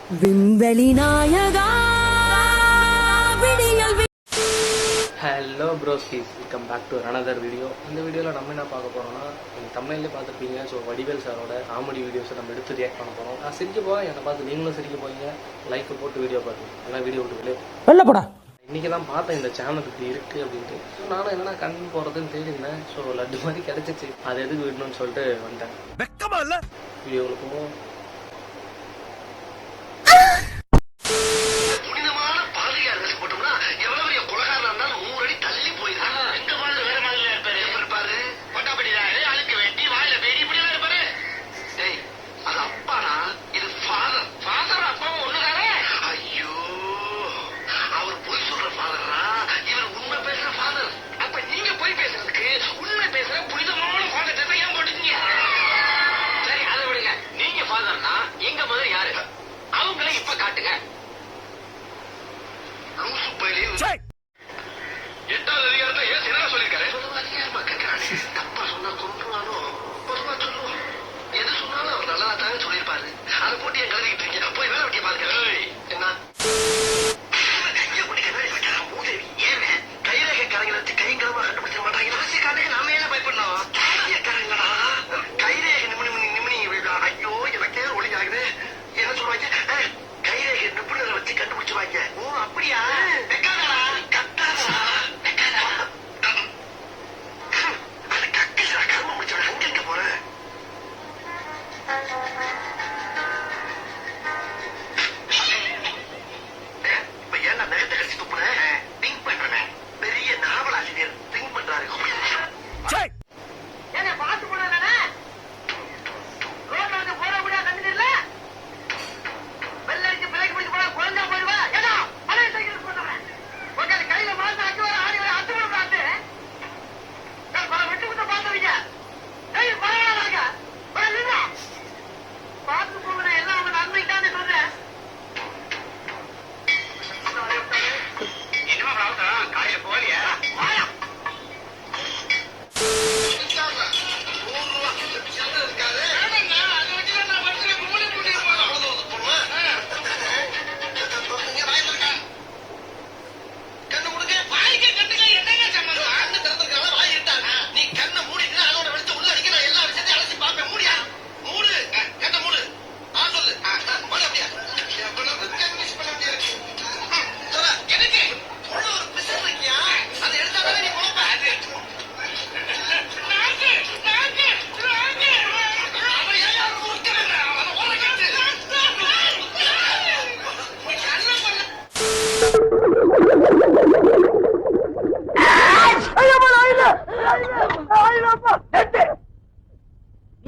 விண்வெளி நாயகா விடியல். Hello broskis, welcome back to another video. இந்த வீடியோவில் நம்ம என்ன பார்க்க போகிறோம்னா, நீங்கள் தமிழ்லேயே பார்த்துருப்பீங்க. ஸோ வடிவேல் சாரோட காமெடி வீடியோஸை நம்ம எடுத்து ரியாக்ட் பண்ண போகிறோம். நான் சிரிக்க போகிறேன், என்னை பார்த்து நீங்களும் சிரிக்க போகிறீங்க. லைக் போட்டு வீடியோ பாருங்க, எல்லாம் வீடியோ விட்டு வெளில போடா. இன்றைக்கி தான் பார்த்தேன் இந்த சேனல் இப்படி இருக்குது அப்படின்ட்டு. நானும் என்னென்னா கண் போகிறதுன்னு தேடிருந்தேன். ஸோ லட்டு மாதிரி கிடச்சிச்சு, அதை எதுக்கு விடணும்னு சொல்லிட்டு வந்தேன். வெக்கமா இல்லை வீடியோவில் போவோம்.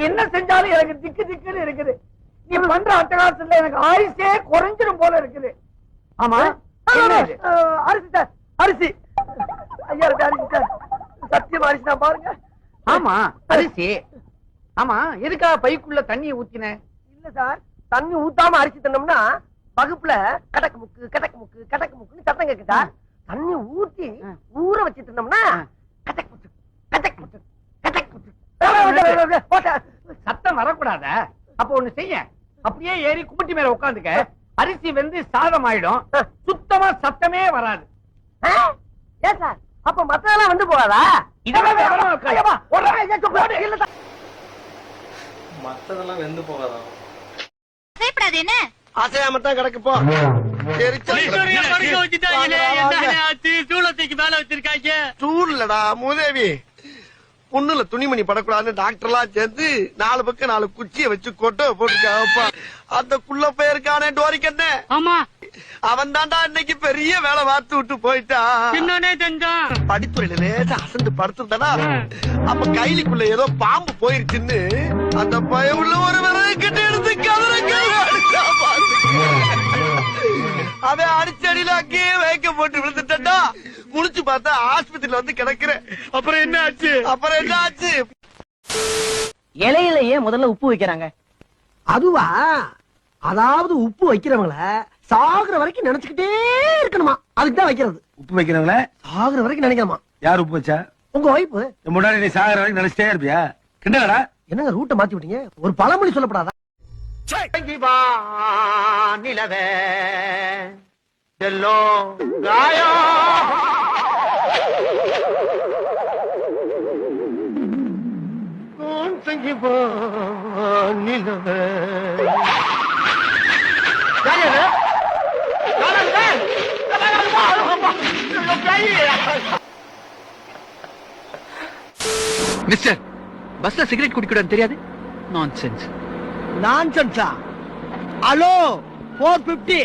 என்ன செஞ்சாலும் எனக்கு திக்கு திக்குன்னு இருக்குது. நீ பண்ற அட்டகாசத்துல எனக்கு ஆயுசே குறைஞ்சிடும் போல இருக்குது. ஆமா, அரிசி சார், அரிசி. ஐயா இருக்கு அரிசி சார், சத்தியம் அரிசி தான் பாருங்க. ஆமா அரிசி. ஆமா, எதுக்கா பைக்குள்ள தண்ணியை ஊத்தின? இல்ல சார், தண்ணி ஊத்தாம அரிசி தின்னோம்னா வகுப்புல கடக்கு முக்கு கடக்கு முக்கு கடக்கு முக்குன்னு சத்தம் கேக்கு சார். தண்ணி ஊத்தி ஊற வச்சு தின்னோம்னா கடக்கு முக்கு கடக்கு முக்கு கடக்கு முக்கு சத்தம் வரக்கூடாத. அப்ப ஒண்ணு செய்ய, அப்படியே ஏறி கும்பிட்டி மேல உட்காந்துக்க. அரிசி வெந்து சாதம் ஆயிடும், சுத்தமா சத்தமே வராது. ஏன் சார், அப்ப மத்ததெல்லாம் வந்து போகாதா? மற்றதெல்லாம் வெந்து போகாதான். என்ன அசையாமத்தான் கிடக்கு போ. சூழ்லடா மூதேவி, புண்ணுல துணிமணி படக்கூடாதுன்னு டாக்டர் எல்லாம் சேர்ந்து 4 பக்கம் 4 குச்சிய வச்சு கொட்டை போட்டுருக்காப்பா. அந்த குள்ள போயிருக்கானே டோரிக்கண்ண, அவன் தாண்டா இன்னைக்கு பெரிய வேலை பார்த்து விட்டு போயிட்டான். படித்துறையில லேசா அசந்து படுத்துட்டானா, அப்ப கைலிக்குள்ள ஏதோ பாம்பு போயிருச்சுன்னு அந்த பயவுள்ள ஒரு விறகு கிட்ட எடுத்து அவன் அடிச்சடியில அங்கேயே வைக்க போட்டு விழுந்துட்டா. முழிச்சு பார்த்தா ஆஸ்பத்திரியில வந்து கிடக்குறேன். அப்புறம் என்ன ஆச்சு? இலையிலேயே முதல்ல உப்பு வைக்கிறாங்க. அதுவா? அதாவது உப்பு வைக்கிறவங்கள சாகுற வரைக்கும் நினைச்சுக்கிட்டே இருக்கணுமா, அதுக்குதான் வைக்கிறது. உப்பு வைக்கிறவங்கள சாகுற வரைக்கும் நினைக்கணுமா? யார் உப்பு வச்சா? உங்க வைப்பு. முன்னாடி நீ சாகுற வரைக்கும் நினைச்சிட்டே இருப்பியா? கிண்டலடா. என்னங்க ரூட்டை மாத்தி விட்டீங்க? ஒரு பழமொழி சொல்லப்படாதா? நிலவே செல்லோ காயோ தங்கி நிலவே மிஸ்டர் பஸ்ல சிகரெட் குடிக்கூடாது தெரியாது நான்சென்ஸ் நான்சென்ஸா? ஹலோ 450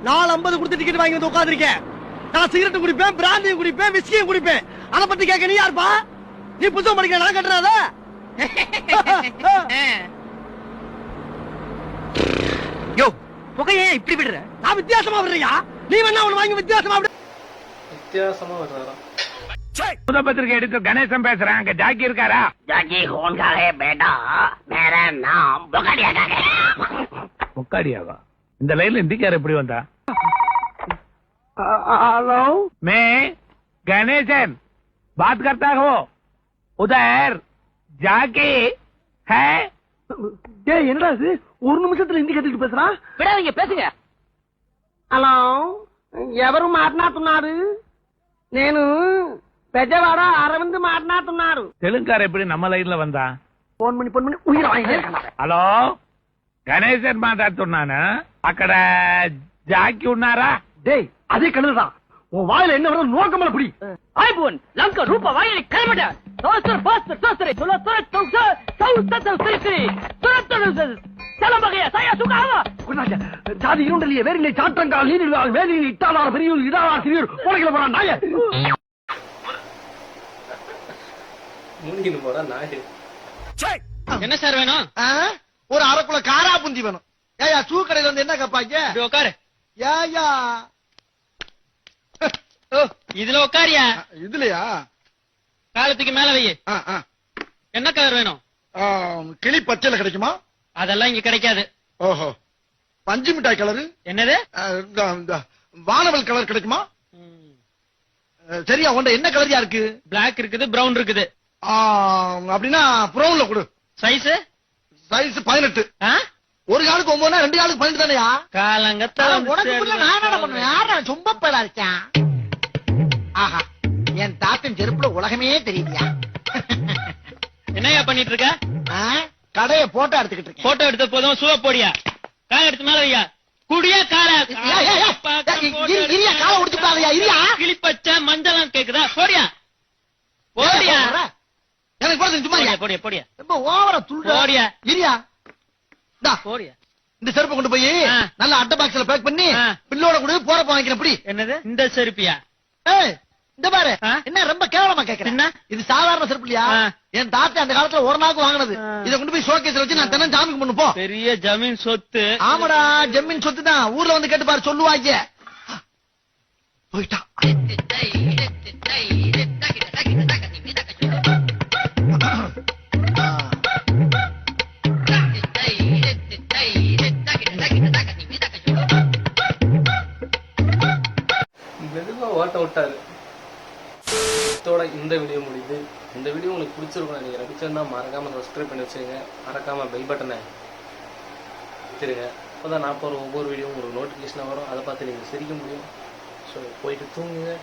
450 கொடுத்து டிக்கெட் வாங்கி வந்து உட்கார்ந்திருக்கேன். நான் சிகரெட் குடிப்பேன், பிராந்தியும் குடிப்பேன், விஸ்கியும் குடிப்பேன். அத பத்தி கேட்க நீ யாருப்பா? நீ புத்தகம் படிக்கிற நான் கட்டுறாத? யோ புகையே இப்படி விடுற? நான் வித்தியாசமா விடுறியா? நீ வேணா அவன வாங்கி வித்தியாசமா விடு. வித்தியாசமா வர்றாரா? பத்திரிகை எடுத்து கணேசன் பேசுறேன். அங்க ஜாக்கி இருக்காரா? जाकी कौन का है बेटा? मेरा नाम बुकाडिया का है. முக்காடியாவா? இந்த லைன்ல இந்திக்கார எப்படி வந்தா? ஹலோ, मैं गणेशन बात करता हूँ. उधर जाके है? டேய் என்னடா இது? ஒரு நிமிஷத்துல ஹிந்தி கத்துக்கிட்டு பேசுறான். விடாதீங்க பேசுங்க. హలో, ఎవరు మాట్లాడుతున్నారు? నేను పెద్దవాడ అరవింద్ మాట్లాడుతున్నారు. தெலுங்கார எப்படி நம்ம லைன்ல வந்தா? ఫోన్ பண்ணி உயிர் வாங்கிட்டே. హలో గణేశన్ మాట్లాడుతున్నాను. అక్కడ జాకి ఉన్నారా? டேய் அதே கழுதுதான். உன் வாயில என்ன வருது நோக்கமல புடி. आईफोन लंका रूपा वायले कलमडा. दोस्तर बस्तर दोस्तरे सोला तोरे तोसा सौस्ता तोसरी. तुरंत चलो बगैया saya suka hava. குண்டாச்சா ஜாதி இருண்டலியே வேறிலே சாட்டங்கால் நீரில் வேலியில் இட்டாதார பெரியூர் இடாதார சிறியூர் போலகில போறான் நாயே. மூடின்னு போறா நாய். என்ன சார் வேணும்? ஒரு அரைக்குள்ள காரா புந்தி வேணும். ஏயா சூ கடையில வந்து என்ன கேப்பாங்க? இப்படி உட்காரு. ஏயா இதுல உட்காரியா? இதுலயா? காலத்துக்கு மேல வை. என்ன கலர் வேணும்? கிளி பச்சையில கிடைக்குமா? அதெல்லாம் இங்க கிடைக்காது. ஓஹோ, பஞ்சு மிட்டாய் கலரு? என்னது? வானவல் கலர் கிடைக்குமா? சரியா உண்ட என்ன கலரியா இருக்கு? பிளாக் இருக்குது, பிரவுன் இருக்குது. அப்படின்னா ப்ரௌன்ல கொடு. சைஸ்? சைஸ் 18. ஒரு காலுக்கு 9 2 காலுக்கு 12 தானயா? காலங்கத்தால உனக்கு நான் என்ன பண்ணுவேன்? யாரா சும்மா பேரா இருக்கேன். ஆஹா, என் தாத்தன் செருப்புல உலகமே தெரியுதியா? என்னையா பண்ணிட்டு இருக்க? கடைய போட்டோ எடுத்துக்கிட்டு இருக்கேன். போட்டோ எடுத்த போதும் சுவ போடியா. கால எடுத்து மேல வையா. குடியா கால இரியா கால உடிச்சுட்டாதயா. இரியா கிளி பச்சை மஞ்சள் கேக்குதா? போடியா போடியா. எனக்கு போறது சும்மா போடியா போடியா போடியா. ரொம்ப ஓவரா துள்ளுடா. போடியா இரியா டா போடியா. இந்த செருப்பு கொண்டு போய் நல்ல அட்டை பாக்ஸ்ல பேக் பண்ணி பில்லோட கூட போறப்ப வாங்கிக்கிறேன். எப்படி? என்னது இந்த செருப்பியா? ஏய் இந்த பாரு, என்ன ரொம்ப கேவலமா கேக்குறேன். இது சாதாரண செருப்பு இல்லையா? என் தாத்தா அந்த காலத்துல ஒரு நாக்கு வாங்கினது. இத கொண்டு போய் ஷோகேஸ்ல வச்சு நான் தினம் ஜாமிக்கு பண்ணு போ. பெரிய ஜமீன் சொத்து. ஆமாடா, ஜமீன் சொத்து தான். ஊர்ல வந்து கேட்டு பாரு, சொல்லுவாங்க. போயிட்டா. மெதுவா ஓட்ட விட்டாரு. இதோட இந்த வீடியோ முடியுது. இந்த வீடியோ உங்களுக்கு பிடிச்சிருக்கும் நினைக்கிறேன். பிடிச்சிருந்தா மறக்காம சப்ஸ்கிரைப் பண்ணி வச்சுங்க. மறக்காம பெல் பட்டனை வச்சிருங்க. அப்போதான் நான் போகிற ஒவ்வொரு வீடியோ உங்களுக்கு நோட்டிஃபிகேஷனாக வரும். அதை பார்த்து நீங்கள் சிரிக்க முடியும். ஸோ போயிட்டு தூங்குங்க.